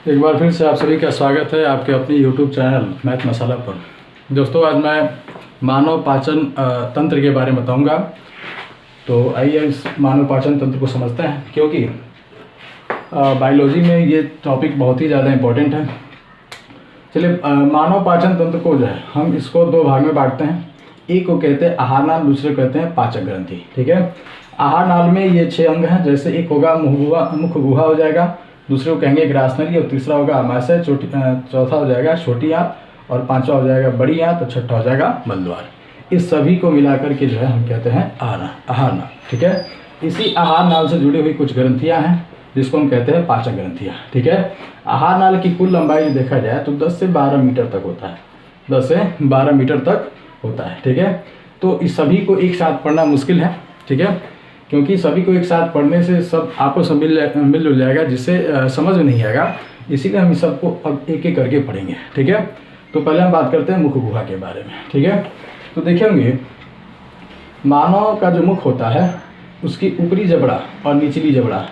एक बार फिर से आप सभी का स्वागत है आपके अपने YouTube चैनल मैथ मसाला पर। दोस्तों, आज मैं मानव पाचन तंत्र के बारे में बताऊंगा। तो आइए इस मानव पाचन तंत्र को समझते हैं, क्योंकि बायोलॉजी में ये टॉपिक बहुत ही ज़्यादा इम्पोर्टेंट है। चलिए, मानव पाचन तंत्र को जो है हम इसको दो भाग में बांटते हैं। एक को कहते हैं आहार नाल, दूसरे कहते हैं पाचक ग्रंथि। ठीक है, आहार नाल में ये 6 अंग हैं। जैसे एक होगा मुख गुहा हो जाएगा, दूसरे को कहेंगे ग्रासनली, और तीसरा होगा आमाशय, चौथा हो जाएगा छोटी आंत, और पांचवा हो जाएगा बड़ी आंत, और छठा हो जाएगा मलद्वार। इस सभी को मिलाकर के जो है हम कहते हैं आहार नाल। ठीक है, इसी आहार नाल से जुड़ी हुई कुछ ग्रंथियां हैं जिसको हम कहते हैं पाचक ग्रंथियां। ठीक है, आहार नाल की कुल लंबाई देखा जाए तो 10 से 12 मीटर तक होता है। 10 से 12 मीटर तक होता है। ठीक है, तो इस सभी को एक साथ पढ़ना मुश्किल है। ठीक है, क्योंकि सभी को एक साथ पढ़ने से सब आपस में मिल जाएगा, जिससे समझ में नहीं आएगा। इसीलिए हम सबको अब एक एक करके पढ़ेंगे। ठीक है, तो पहले हम बात करते हैं मुख गुहा के बारे में। ठीक है, तो देखेंगे मानव का जो मुख होता है उसकी ऊपरी जबड़ा और निचली जबड़ा,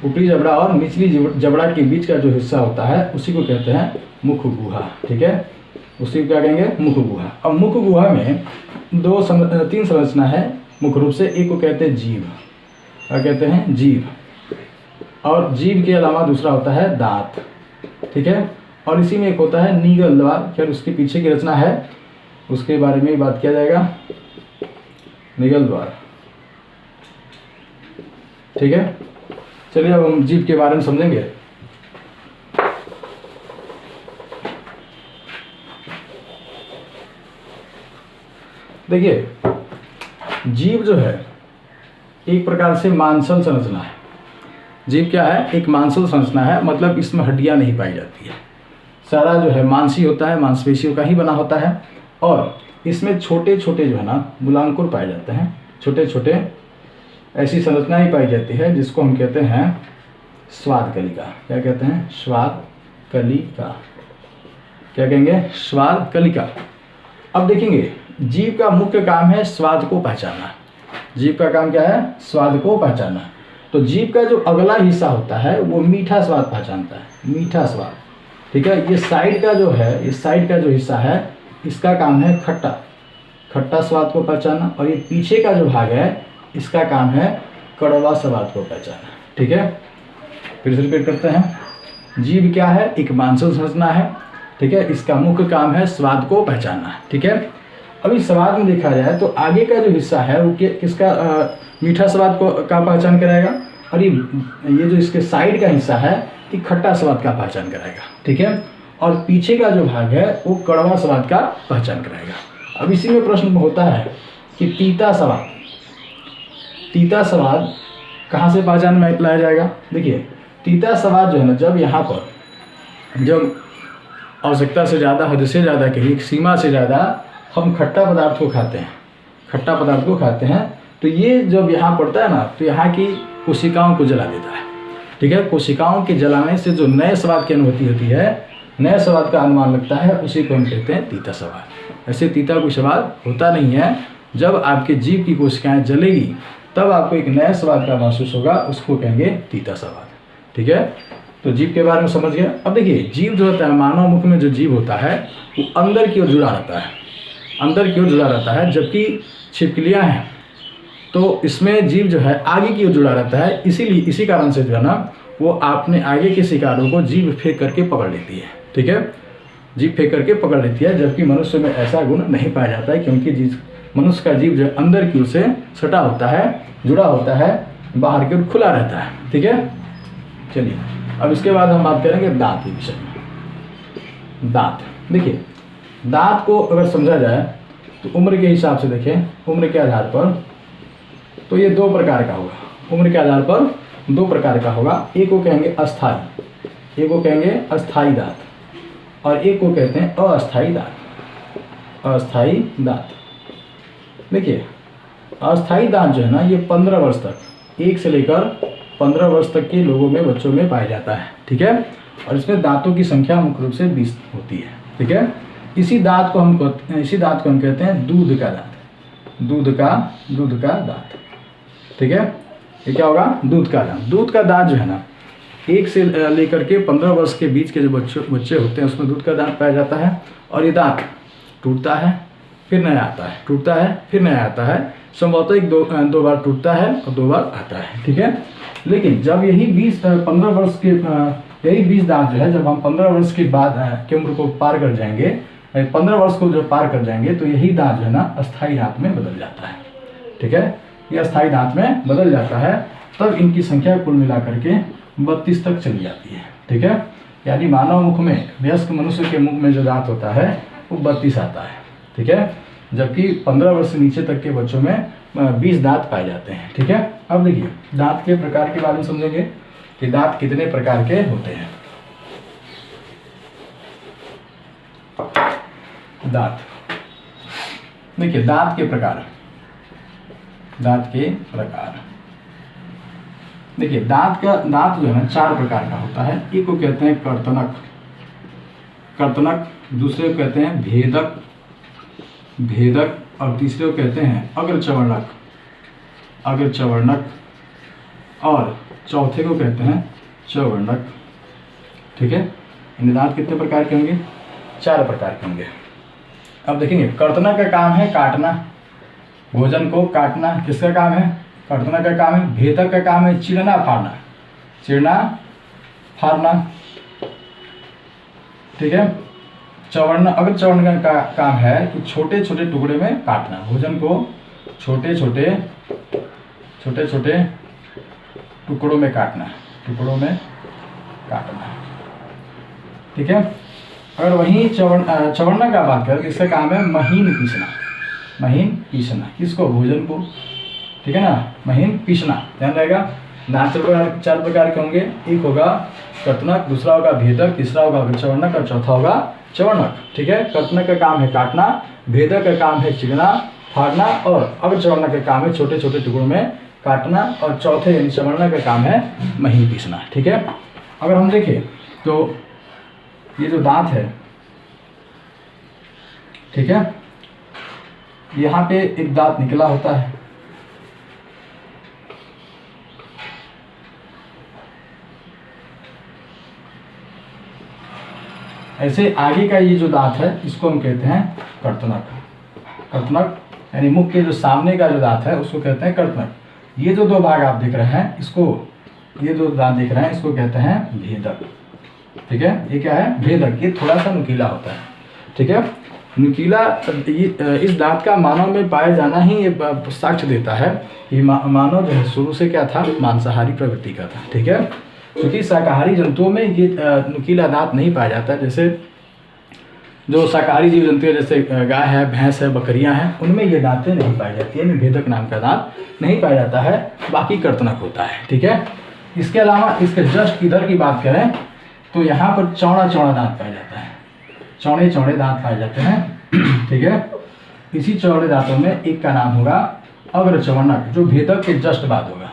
ऊपरी जबड़ा और निचली जबड़ा के बीच का जो हिस्सा होता है उसी को कहते हैं मुख गुहा। ठीक है, उसी को क्या कहेंगे, मुख गुहा। अब मुख गुहा में 3 संरचना है मुख्य रूप से। एक को कहते हैं जीभ, क्या कहते हैं, जीभ। और जीभ के अलावा दूसरा होता है दांत। ठीक है, और इसी में एक होता है निगल द्वार। खैर उसके पीछे की रचना है, उसके बारे में बात किया जाएगा, निगल द्वार। ठीक है, चलिए अब हम जीभ के बारे में समझेंगे। देखिए, जीभ जो है एक प्रकार से मांसल संरचना है। जीभ क्या है, एक मांसल संरचना है, मतलब इसमें हड्डियां नहीं पाई जाती है। सारा जो है मांसी होता है, मांसपेशियों का ही बना होता है। और इसमें छोटे छोटे जो है ना मूलांकुर पाए जाते हैं, छोटे छोटे ऐसी संरचना ही पाई जाती है जिसको हम कहते हैं स्वाद कलिका। क्या कहते हैं, स्वाद कलिका। क्या कहेंगे, स्वाद कलिका। अब देखेंगे, जीभ का मुख्य काम है स्वाद को पहचानना। जीभ का काम क्या है, स्वाद को पहचानना। तो जीभ का जो अगला हिस्सा होता है वो मीठा स्वाद पहचानता है, मीठा स्वाद। ठीक है, ये साइड का जो है, इस साइड का जो हिस्सा है इसका काम है खट्टा स्वाद को पहचानना। और ये पीछे का जो भाग है इसका काम है कड़वा स्वाद को पहचानना। ठीक है, फिर से रिपीट करते हैं। जीभ क्या है, एक मांसल संरचना है। ठीक है, इसका मुख्य काम है स्वाद को पहचानना। ठीक है, अभी स्वाद में देखा जाए तो आगे का जो हिस्सा है वो किसका मीठा स्वाद को का पहचान कराएगा, और ये जो इसके साइड का हिस्सा है ये खट्टा स्वाद का पहचान कराएगा। ठीक है, और पीछे का जो भाग है वो कड़वा स्वाद का पहचान कराएगा। अब इसी में प्रश्न होता है कि तीता स्वाद कहाँ से पहचान में लाया जाएगा। देखिए, तीता स्वाद जो है ना, जब यहाँ पर जब आवश्यकता से ज़्यादा, हद से ज़्यादा कहीं सीमा से ज़्यादा हम खट्टा पदार्थ को खाते हैं, तो ये जब यहाँ पड़ता है ना तो यहाँ की कोशिकाओं को जला देता है। ठीक है, कोशिकाओं के जलाने से जो नए स्वाद की अनुभूति होती है, नए स्वाद का अनुमान लगता है, उसी को हम कहते हैं तीता स्वाद। ऐसे तीता कोई स्वाद होता नहीं है। जब आपके जीभ की कोशिकाएं जलेगी तब आपको एक नए स्वाद का महसूस होगा, उसको कहेंगे तीता स्वाद। ठीक है, तो जीभ के बारे में समझ गया। अब देखिए, जीभ जो होता है, मानव मुख में जो जीभ होता है वो अंदर की ओर जुड़ा रहता है, जबकि छिपकलियां हैं तो इसमें जीभ जो है आगे की ओर जुड़ा रहता है। इसीलिए इसी कारण से जो है ना वो अपने आगे के शिकारों को जीभ फेंक करके पकड़ लेती है। ठीक है, जीभ फेंक करके पकड़ लेती है, जबकि मनुष्य में ऐसा गुण नहीं पाया जाता है, क्योंकि मनुष्य का जीभ जो है अंदर की ओर से सटा होता है, जुड़ा होता है, बाहर की ओर खुला रहता है। ठीक है, चलिए अब इसके बाद हम बात करेंगे दांत के विषय में। दांत, देखिए, दांत को अगर समझा जाए तो उम्र के हिसाब से देखें, उम्र के आधार पर तो ये 2 प्रकार का होगा। उम्र के आधार पर 2 प्रकार का होगा। एक को कहेंगे अस्थाई दांत, और एक को कहते हैं अस्थाई दांत। देखिए, अस्थाई दांत जो है ना ये 15 वर्ष तक, 1 से लेकर 15 वर्ष तक के लोगों में, बच्चों में पाया जाता है। ठीक है, और इसमें दांतों की संख्या मुख्य रूप से 20 होती है। ठीक है, इसी दांत को हम कहते हैं दूध का दांत। ठीक है, ये क्या होगा, दूध का दांत। दूध का दांत जो है ना 1 से लेकर के 15 वर्ष के बीच के जो बच्चे होते हैं उसमें दूध का दांत पाया जाता है। और ये दांत टूटता है फिर नया आता है, टूटता है फिर नया आता है, संभवतः दो बार टूटता है और 2 बार आता है, ठीक है। लेकिन जब यही 15 वर्ष के यही 20 दांत जो है, जब हम 15 वर्ष के बाद की उम्र को पार कर जाएंगे, 15 वर्ष को जब पार कर जाएंगे तो यही दांत जो है ना अस्थायी दांत में बदल जाता है, ठीक है। ये अस्थायी दांत में बदल जाता है, तब इनकी संख्या कुल मिलाकर के 32 तक चली जाती है, ठीक है। यानी मानव मुख में, वयस्क मनुष्य के मुख में जो दांत होता है वो 32 आता है, ठीक है। जबकि 15 वर्ष से नीचे तक के बच्चों में 20 दांत पाए जाते हैं, ठीक है। अब देखिए दांत के प्रकार के बारे में समझेंगे कि दांत कितने प्रकार के होते हैं। दांत, देखिए दांत के प्रकार, देखिए दांत जो है ना 4 प्रकार का होता है। एक को कहते हैं कर्तनक, दूसरे को कहते हैं भेदक और तीसरे को कहते हैं अग्रचवर्णक और चौथे को कहते हैं चवर्णक, ठीक है। इन दांत कितने प्रकार के होंगे? 4 प्रकार के होंगे। अब देखेंगे कर्तनक का काम है काटना, भोजन को काटना, किसका काम है? कर्तनक का काम है। भेदक का काम है चिरना फाड़ना, ठीक है। अग्रचवर्ण का काम है कि छोटे छोटे टुकड़े में काटना, भोजन को छोटे छोटे टुकड़ों में काटना, ठीक है। अगर वहीं चवर्ण का बात करें तो इसका काम है महीन पीसना, किसको? भोजन को, ठीक है ना, महीन पीसना। ध्यान रहेगा। दांत 4 प्रकार के होंगे। एक होगा कर्तनक, दूसरा होगा भेदक, तीसरा होगा अग्रचवर्णक और चौथा होगा चवर्णक, ठीक है। कर्तनक का काम है काटना, भेदक का काम है चिरना फाड़ना और अग्रचवर्णक का काम है छोटे छोटे टुकड़ों में काटना और चौथे यानी चवर्णक का काम है महीन पीसना, ठीक है। अगर हम देखें तो ये जो दांत है, ठीक है, यहाँ पे एक दांत निकला होता है, ऐसे आगे का ये जो दांत है इसको हम कहते हैं कर्तनक, यानी मुख के जो सामने का जो दांत है उसको कहते हैं कर्तनक। ये जो 2 भाग आप देख रहे हैं ये जो दांत देख रहे हैं इसको कहते हैं भेदक, ठीक है। ये क्या है? भेदक। ये थोड़ा सा नुकीला होता है, ठीक है। नुकीला इस दांत का मानव में पाया जाना ही ये साक्ष्य देता है कि मानव जो है शुरू से क्या था? मांसाहारी प्रवृत्ति का था, ठीक है। क्योंकि शाकाहारी जंतुओं में ये नुकीला दांत नहीं पाया जाता है। जैसे जो शाकाहारी जीव जंतु है, जैसे गाय है, भैंस है, बकरियां हैं, उनमें ये दांतें नहीं पाई जाती है, इनमें भेदक नाम का दांत नहीं पाया जाता है, बाकी कर्तनक होता है, ठीक है। इसके अलावा इसके जस्ट इधर की बात करें तो यहाँ पर चौड़ा दांत पाया जाता है, चौड़े दांत पाए जाते हैं, ठीक है। इसी चौड़े दांतों में एक का नाम होगा अग्रचवर्णक, जो भेदक के जस्ट बाद होगा,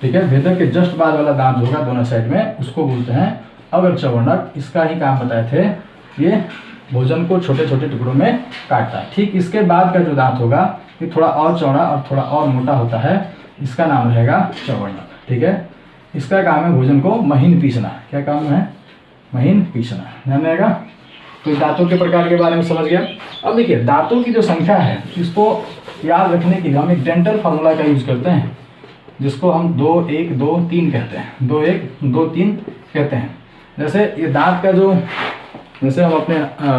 ठीक है। भेदक के जस्ट बाद वाला दांत जो होगा दोनों साइड में उसको बोलते हैं अग्रचवर्णक। इसका ही काम बताए थे, ये भोजन को छोटे छोटे टुकड़ों में काटता है। ठीक इसके बाद का जो दांत होगा ये थोड़ा और चौड़ा और थोड़ा और मोटा होता है, इसका नाम रहेगा चवर्णक, ठीक है। इसका काम है भोजन को महीन पीसना। क्या काम है? महीन पीसना। ध्यान रहेगा। तो दांतों के प्रकार के बारे में समझ गया। अब देखिए दांतों की जो संख्या है इसको याद रखने के लिए हम एक डेंटल फार्मूला का यूज करते हैं, जिसको हम 2 1 2 3 कहते हैं। 2 1 2 3 कहते हैं। जैसे ये दांत का जो, जैसे हम अपने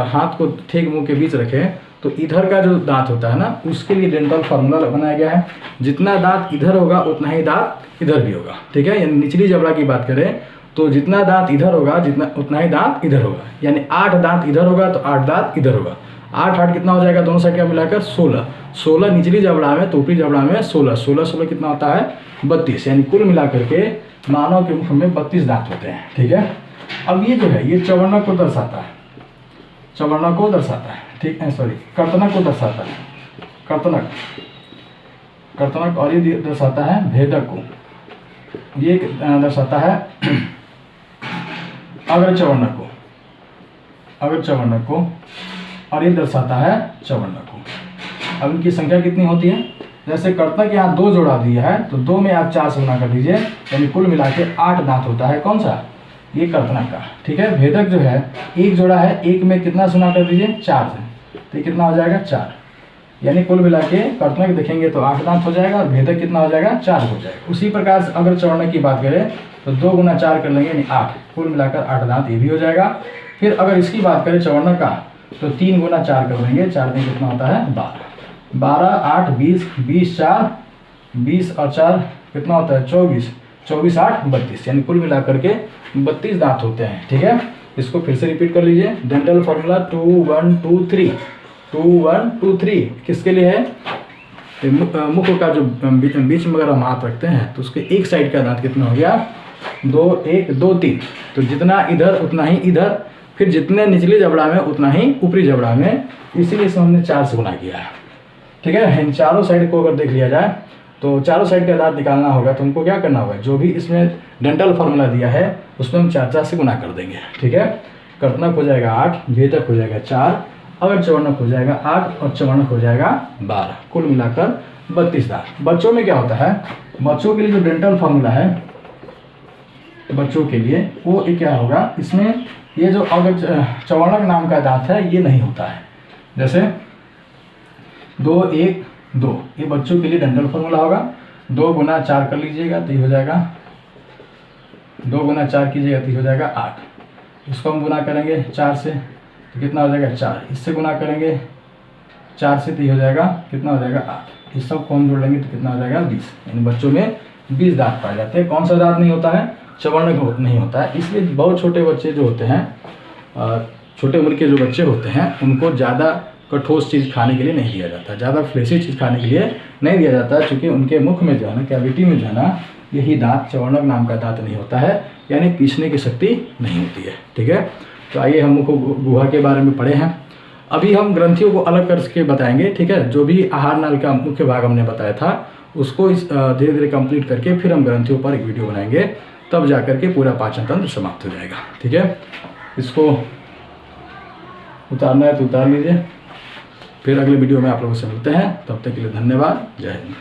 हाथ को ठीक मुंह के बीच रखें तो इधर का जो दांत होता है ना, उसके लिए डेंटल फार्मूला बनाया गया है। जितना दांत इधर होगा उतना ही दांत इधर भी होगा, ठीक है। यानी निचली जबड़ा की बात करें तो जितना दांत इधर होगा उतना ही दांत इधर होगा। यानी 8 दांत इधर होगा तो 8 दांत इधर होगा। 8 8 कितना हो जाएगा? दोनों साइड का मिलाकर 16। 16 निचली जबड़ा में तो ऊपरी जबड़ा में 16 16 16 कितना होता है? 32। यानी कुल मिलाकर के मानव के मुख में 32 दांत होते हैं, ठीक है। अब ये जो है ये चवर्णक को दर्शाता है, चवर्णक को दर्शाता है, ठीक है। सॉरी, कर्तनक को दर्शाता है, कर्तनक और ये दर्शाता है भेदक को। ये दर्शाता है अग्रचवर्णक को और ये दर्शाता है चवर्णक को। अब इनकी संख्या कितनी होती है? जैसे कर्तनक यहाँ 2 जोड़ा दिया है तो 2 में आप 4 से गुना कर दीजिए, यानी कुल मिला के 8 दांत होता है। कौन सा? ये कर्तनक का। ठीक है, भेदक जो है 1 जोड़ा है, 1 में कितना से गुना कर दीजिए? 4 से, तो ये कितना हो जाएगा? 4। यानी कुल मिला के कर्तनक देखेंगे तो 8 दांत हो जाएगा और भेदक कितना हो जाएगा? 4 हो जाएगा। उसी प्रकार से अगर चौवर्णक की बात करें तो 2 गुना 4 कर लेंगे यानी 8, कुल मिलाकर 8 दांत ये भी हो जाएगा। फिर अगर इसकी बात करें चौवर्णक का तो 3 गुना 4 कर लेंगे, 4 में कितना होता है? 12। 12 8 20, 20 4 20 और 4 कितना होता है? 24, 24 8 32, यानी कुल मिलाकर के 32 दांत होते हैं। ठीक है, इसको फिर से रिपीट कर लीजिए। डेंटल फॉर्मूला 2 1 2 3, 2 1 2 3 किसके लिए है? मुख का जो बीच में अगर हम हाथ रखते हैं तो उसके एक साइड का दांत कितना हो गया? 2 1 2 3, तो जितना इधर उतना ही इधर, फिर जितने निचली जबड़ा में उतना ही ऊपरी जबड़ा में, इसीलिए इसमें हमने 4 से गुना किया है। ठीक है, इन चारों साइड को अगर देख लिया जाए तो चारों साइड का दांत निकालना होगा तो हमको क्या करना होगा? जो भी इसमें डेंटल फार्मूला दिया है उसमें हम 4 से गुना कर देंगे। ठीक है, कर्तनक हो जाएगा 8, भेदक हो जाएगा 4, अगर चौवर्णक हो जाएगा 8 और चौवर्णक हो जाएगा 12, कुल मिलाकर 32 दांत। बच्चों में क्या होता है? बच्चों के लिए जो डेंटल फार्मूला है बच्चों के लिए वो क्या होगा? इसमें ये जो अगर चौवर्णक नाम का दांत है ये नहीं होता है। जैसे 2 1 2, ये बच्चों के लिए डेंटल फार्मूला होगा। 2 गुना 4 कर लीजिएगा तो ये हो जाएगा, 2 गुना 4 कीजिएगा तो ये हो जाएगा 8। इसको हम गुना करेंगे 4 से तो कितना हो जाएगा? 4। इससे गुना करेंगे 4 से तो ये हो जाएगा, कितना हो जाएगा? 8। इस सब को हम जोड़ लेंगे तो कितना हो जाएगा? 20। यानी बच्चों में 20 दांत पाए जाते हैं। कौन सा दांत नहीं होता है? चौवर्णक नहीं होता है। इसलिए बहुत छोटे बच्चे जो होते हैं, छोटे उम्र के जो बच्चे होते हैं, उनको ज़्यादा कठोर चीज़ खाने के लिए नहीं दिया जाता, ज़्यादा फ्लेशी चीज़ खाने के लिए नहीं दिया जाता, क्योंकि उनके मुख में जो है ना, कैविटी में जो है ना, यही दांत चौवर्णक नाम का दांत नहीं होता है, यानी पीसने की शक्ति नहीं होती है। ठीक है, तो आइए हम मुख गुहा के बारे में पढ़े हैं। अभी हम ग्रंथियों को अलग करके बताएंगे। ठीक है, जो भी आहार नाल का मुख्य भाग हमने बताया था उसको धीरे धीरे कंप्लीट करके फिर हम ग्रंथियों पर एक वीडियो बनाएंगे, तब जाकर के पूरा पाचन तंत्र समाप्त हो जाएगा। ठीक है, इसको उतारना है तो उतार लीजिए। फिर अगले वीडियो में आप लोगों से मिलते हैं, तब तक के लिए धन्यवाद। जय हिंद।